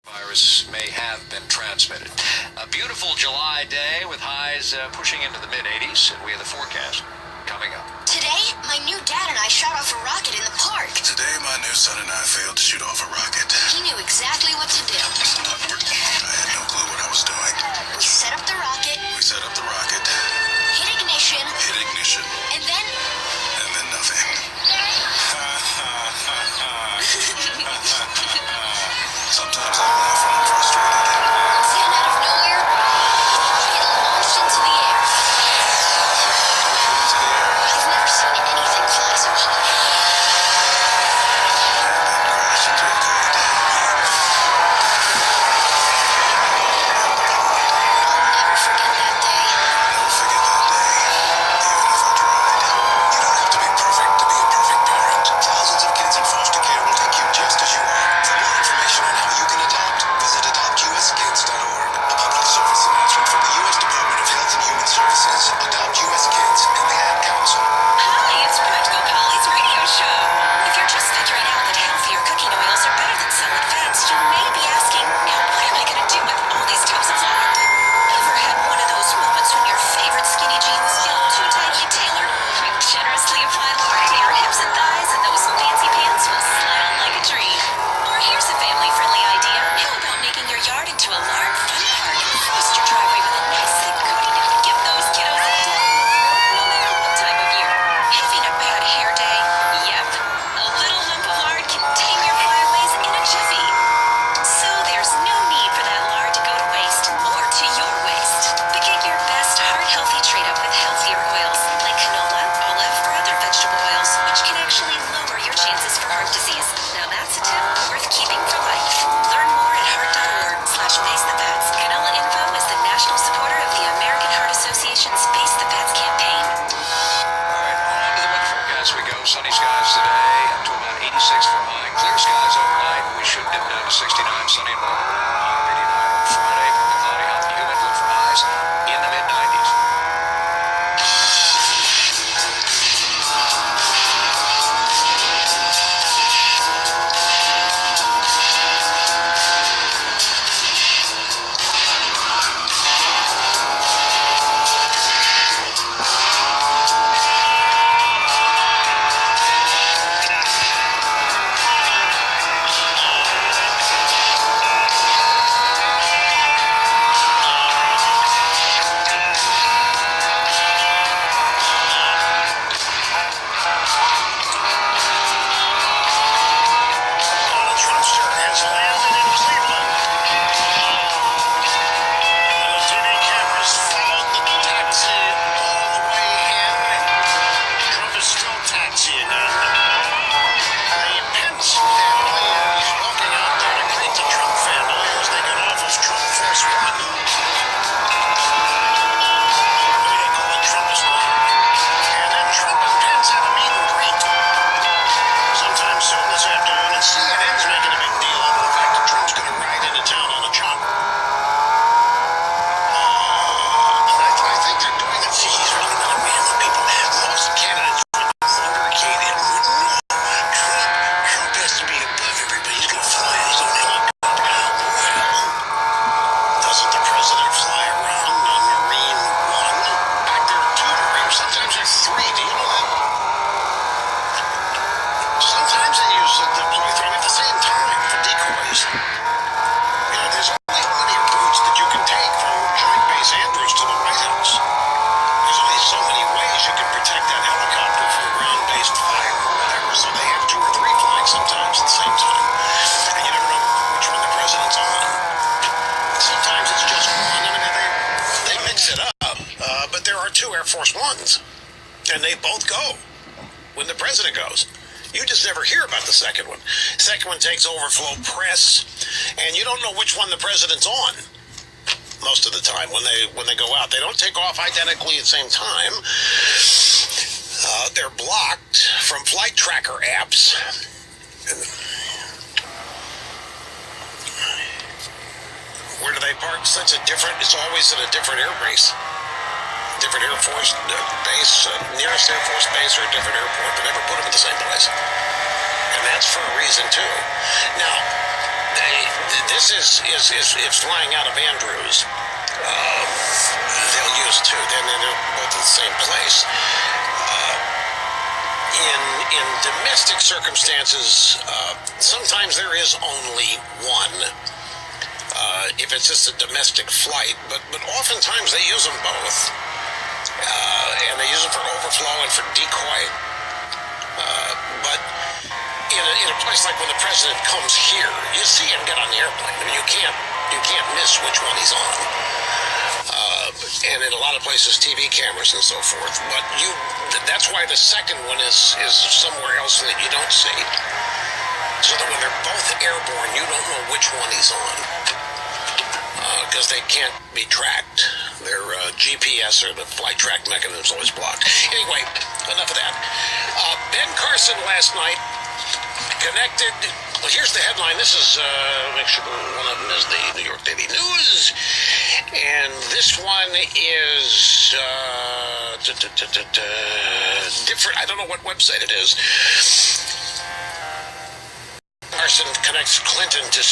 Virus may have been transmitted. A beautiful July day with highs pushing into the mid-80s, and we have the forecast coming up. Today, my new dad and I shot off a rocket in the park. Today, my new son and I failed to shoot off a rocket. He knew exactly what to do. It's awkward. I had no clue what I was doing. We set up the rocket. Hit ignition. And then... And then nothing. Sometimes I laugh when I'm frustrated. Then out of nowhere, it launched into the air. I've never seen anything fly so high. And then crash into a void. I'll never forget that day. Never forget that day, even if I tried. You don't have to be perfect to be a perfect parent. Thousands of kids in foster care will take you just as you are. For more information on how you can adopt, visit adoptuskids.org. A public service announcement from the U.S. Department of Health and Human Services, Adopt U.S. Kids, and the Ad Council. Hi, it's Practical Polly's radio show. If you're just figuring out that healthier cooking oils are better than solid fats, you may be asking, now what am I going to do with all these tubs of lard? Ever had one of those moments when your favorite skinny jeans feel too tightly tailored? Generously apply lard to your hips and thighs, and those fancy pants will slide on like a dream. Or here's a family-friendly idea. How about making your yard into a lard fun park? Frost your driveway with a nice thick coating and give those kiddos a day no matter what time of year. Having a bad hair day? Yep. A little lump of lard can tame your flyaways in a jiffy. So there's no need for that lard to go to waste or to your waste. But get your best heart-healthy trade-up with healthier oils like canola, olive, or other vegetable oils, which can actually lower your chances for heart disease. Now that's a tip worth keeping for life. Learn more at heart.org/face the fats. Canola Info is the national supporter of the American Heart Association's Face the Fats campaign. All right, on to the weather forecast we go. Sunny skies today, up to about 86 for a high. Clear skies overnight. We should dip down to 69, sunny and warm. High of 89 on Friday. Partly cloudy, hot and humid. Look for highs in the mid-90s. Donald Trumpster has landed in Cleveland. The TV cameras followed the taxi all the way in. Trump is still taxiing in. The Pence family is walking out there to greet the Trump family as they get off of Trump Force One. Maybe they call it Trumpist Line. And then Trump and Pence have a meet and greet sometime soon this afternoon, and CNN's making a big deal out of the fact that Trump's going to ride into town on a chopper. I think they're doing it. See, he's really not a man that people. Most candidates would motorcade him. Trump has to be above everybody. He's going to fly his own helicopter. Well, doesn't the president fly around on Marine One? Back there are two Marines. Sometimes there's three. Do you know that? Sometimes they use the deploy three at the same time for decoys. You know, there's only many routes that you can take from Joint Base Andrews to the White House. There's only so many ways you can protect that helicopter from ground-based fire or whatever, so they have two or three flying sometimes at the same time. And you never know which one the president's on. Sometimes it's just one. I mean, they mix it up, but there are two Air Force Ones, and they both go when the president goes. You just never hear about the second one. Second one takes overflow press, and you don't know which one the president's on most of the time when they go out. They don't take off identically at the same time. They're blocked from flight tracker apps. Where do they park? It's always at a different air base. Different Air Force base, nearest Air Force base or a different airport. They never put them at the same place. And that's for a reason, too. Now, this is flying out of Andrews. They'll use two. Then they're both in the same place. In domestic circumstances, sometimes there is only one. If it's just a domestic flight, but oftentimes they use them both. And they use them for overflow and for decoy. But in a place like when the president comes here, you see him get on the airplane. I mean, you can't miss which one he's on. And in a lot of places, TV cameras and so forth. But that's why the second one is somewhere else that you don't see. So that when they're both airborne, you don't know which one he's on. Because they can't be tracked. Their GPS or the flight track mechanism is always blocked. Anyway, enough of that. Ben Carson last night connected. Well, here's the headline. This is, make sure one of them is the New York Daily News. And this one is different. I don't know what website it is. Carson connects Clinton to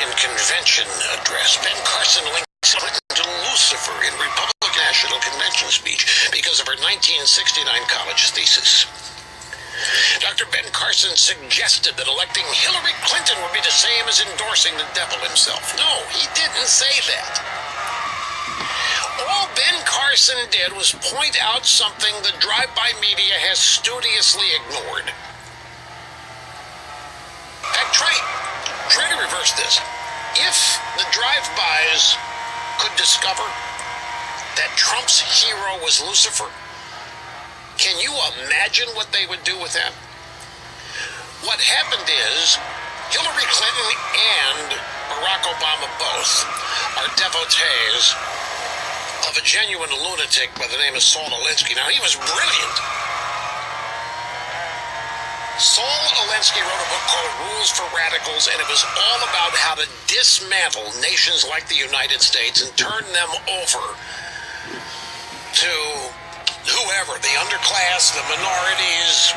in convention address. Ben Carson links Clinton to Lucifer in Republican National Convention speech because of her 1969 college thesis. Dr. Ben Carson suggested that electing Hillary Clinton would be the same as endorsing the devil himself. No, he didn't say that. All Ben Carson did was point out something the drive-by media has studiously ignored. In fact, try to reverse this. If the drive-bys could discover that Trump's hero was Lucifer, can you imagine what they would do with that? What happened is Hillary Clinton and Barack Obama both are devotees of a genuine lunatic by the name of Saul Alinsky. Now, he was brilliant. Saul Alinsky wrote a book called Rules for Radicals, and it was all about how to dismantle nations like the United States and turn them over to whoever, the underclass, the minorities,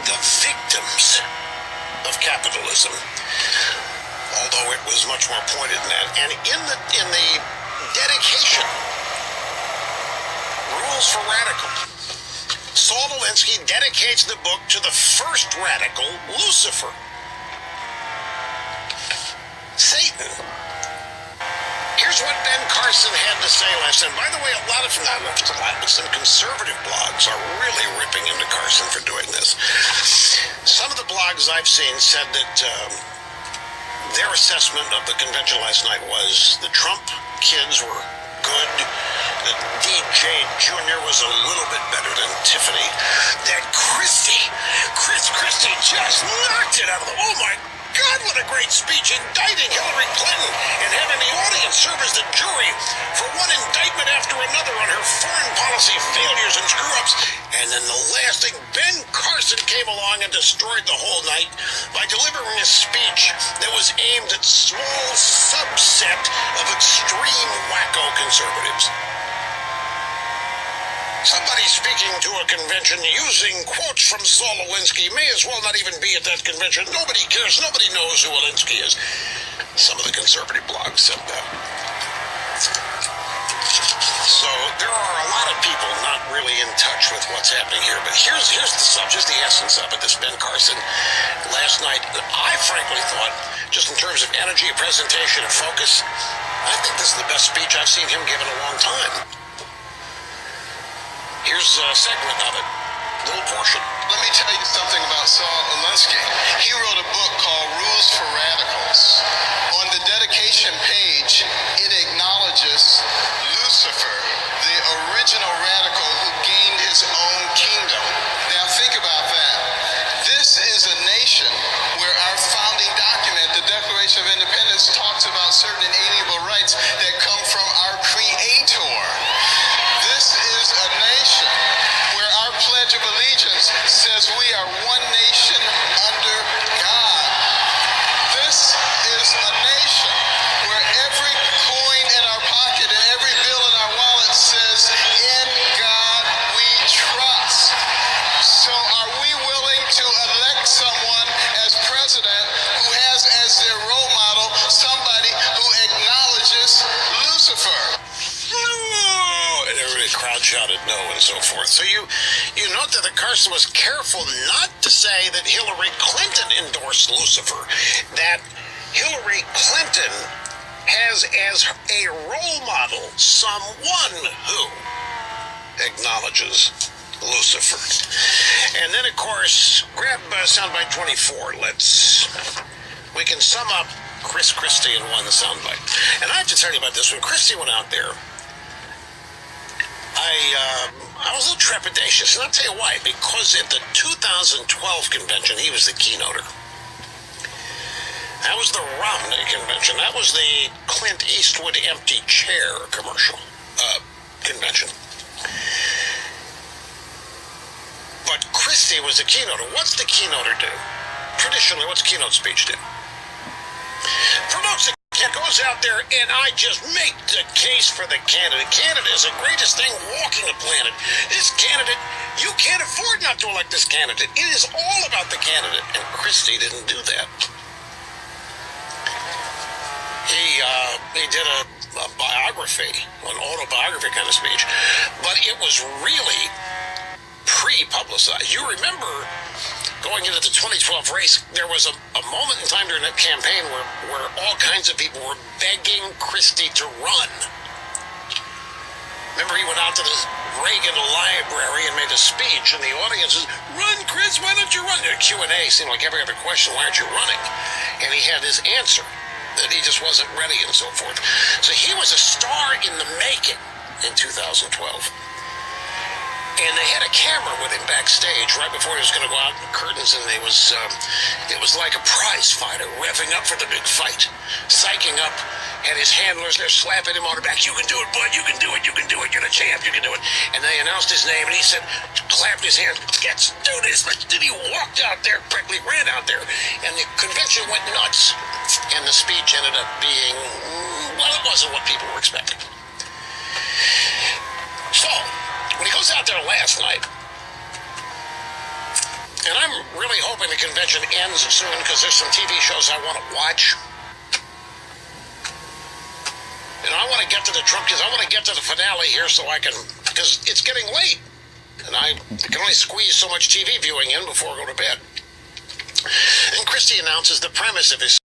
the victims of capitalism. Although it was much more pointed than that. And in the dedication, Rules for Radicals, Saul Alinsky dedicates the book to the first radical, Lucifer. Satan. Here's what Ben Carson had to say last night. By the way, a lot of them, not a lot, but some conservative blogs are really ripping into Carson for doing this. Some of the blogs I've seen said that their assessment of the convention last night was the Trump kids were good, that DJ Jr. was a little bit better than Tiffany, that Christie just knocked it out of the, oh my God, what a great speech, indicting Hillary Clinton and having the audience serve as the jury for one indictment after another on her foreign policy failures and screw-ups. And then the last thing, Ben Carson came along and destroyed the whole night by delivering a speech that was aimed at small subset of extreme wacko conservatives. Somebody speaking to a convention using quotes from Saul Alinsky may as well not even be at that convention. Nobody cares. Nobody knows who Alinsky is. Some of the conservative blogs said that. So there are a lot of people not really in touch with what's happening here. But here's the subject, the essence of it. This Ben Carson last night, I frankly thought, just in terms of energy, presentation, and focus, I think this is the best speech I've seen him give in a long time. Here's a segment of it, a little portion. Let me tell you something about Saul Alinsky. He wrote a book called Rules for Radicals. On the dedication page, it acknowledges Lucifer, the original radical who gained his own kingdom. Now think about that. This is a nation where our founding document, the Declaration of Independence, talks about certain inalienable rights that come from our Creator. This is a nation where our Pledge of Allegiance says we are one nation under God. This voted no and so forth. So you note that Carson was careful not to say that Hillary Clinton endorsed Lucifer, that Hillary Clinton has as a role model someone who acknowledges Lucifer. And then, of course, grab soundbite 24. We can sum up Chris Christie in one soundbite. And I have to tell you about this. When Christie went out there, I was a little trepidatious, and I'll tell you why. Because at the 2012 convention, he was the keynoter. That was the Romney convention. That was the Clint Eastwood empty chair convention. But Christie was the keynoter. What's the keynoter do? Traditionally, what's keynote speech do? Promotes the candidate, goes out there, and I just make the case for the candidate. Candidate is the greatest thing walking the planet. This candidate, you can't afford not to elect this candidate. It is all about the candidate. And Christie didn't do that. He did a biography, an autobiography kind of speech, but it was really pre-publicized. You remember going into the 2012 race, there was a moment in time during that campaign where all kinds of people were begging Christie to run. Remember, he went out to the Reagan Library and made a speech, and the audience was, "Run, Chris, why don't you run?" The Q&A seemed like every other question, "Why aren't you running?" And he had his answer, that he just wasn't ready and so forth. So he was a star in the making in 2012. And they had a camera with him backstage right before he was going to go out in the curtains, and it was like a prize fighter revving up for the big fight, psyching up, and his handlers, they're slapping him on the back. "You can do it, bud, you can do it, you can do it, you're the champ, you can do it." And they announced his name, and he said, clapped his hands, "Let's do this." Then he walked out there, quickly ran out there, and the convention went nuts. And the speech ended up being, well, it wasn't what people were expecting. So, when he goes out there last night, and I'm really hoping the convention ends soon because there's some TV shows I want to watch. And I want to get to the Trump, because I want to get to the finale here so I can, because it's getting late. And I can only squeeze so much TV viewing in before I go to bed. And Christie announces the premise of his